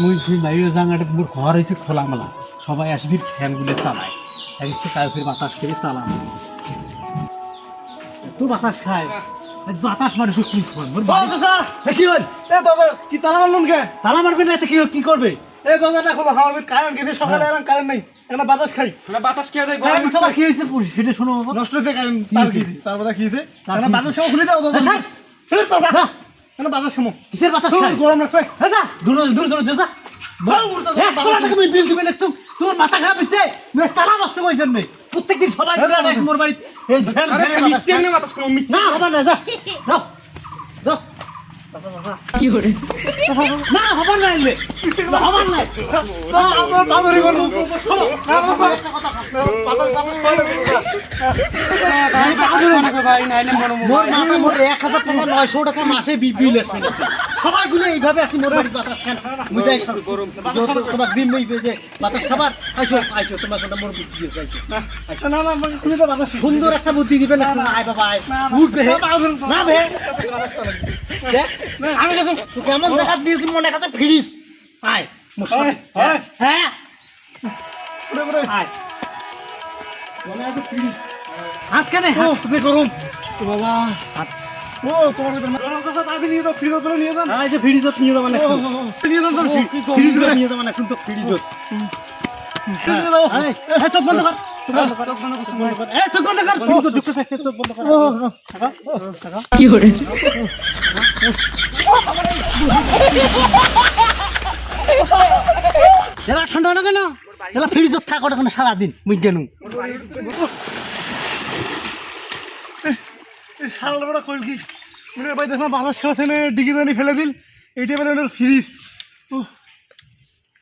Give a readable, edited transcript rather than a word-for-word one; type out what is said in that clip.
মুই বাইরে জাঙ্গাটা মোর ঘর হয়েছে খোলামেলা, সবাই আসবি ফ্যানগুলো চালায়, তাই ফের বাতাস করে তালা তো বাতাস খায়, বাতাস মারে কি কি হল? কি তালা মারলুন কে? তালা মারবে না, কি কি করবে? এই দরজাটা খোলো, আমার কারেন্ট গেছে, সকালে এলাম কারেন্ট নাই, একটা বাতাস খাই। বাতাস খেয়ে যায় তোমার কি হয়েছে সেটা শোনো বাবা। নষ্ট হয়েছে কারেন্ট, তার কি তারপরে কি হয়েছে? একটা বাতাস খাবো, খুলে দাও দরজা। একটা বাতাস খাবো। কিসের বাতাস খায়? গরম লাগছে। যা দূর দূর দূর যা তুমি বিল দিবে না, তোমার মাথা খারাপ হচ্ছে, তালা বাঁচতে ওই জন্য প্রত্যেকদিন সবাই মোর বাড়ি না হবার না, যা যাও যাও কি করে না হবার না, এলে হবার না আমার বাবারই বলবো। মোর মাথা মোর 1000 টাকা 900 টাকা মাসে বিল আসবে না, সবাইগুলো এইভাবে আসি মোর বাড়ি বাতাস খান বুঝাই গরম তোমার দিন নেই যে বাতাস খাবার আইছো আইছো তোমার কথা মোর বুদ্ধি দিয়েছে আইছো না না খুলে দাও বাতাস। সুন্দর একটা বুদ্ধি দিবে না, আয় বাবা আয় উঠবে না বে দেখ আমি দেখো তুই কেমন জায়গা দিয়েছি মনে কাছে ফিরিস আয় হ্যাঁ আয় মনে আছে ফিরিস হাত কেনে হাত গরম বাবা। ও তোমার গরম কথা তাড়াতাড়ি নিয়ে যাও, ফ্রিজ করে নিয়ে যান। এই যে ফ্রিজত নিয়ে যাবেন এখন নিয়ে যান ফ্রিজত নিয়ে যাবেন এখন তো ফ্রিজত এই চোখ বন্ধ কর চোখ বন্ধ কর এই চোখ বন্ধ কর তুমি তো দুঃখ চাইছিস, চোখ বন্ধ কর কি করে এলা ঠান্ডা লাগে না, এলা ফ্রিজত থাকো এখন সারাদিন মুই গেলুম শাল বড় কইল কি মনে ভাই দেখনা বাতাস খাওয়াছে না, ডিগি জানি ফেলে দিল, এইটা বলে ফ্রিজ।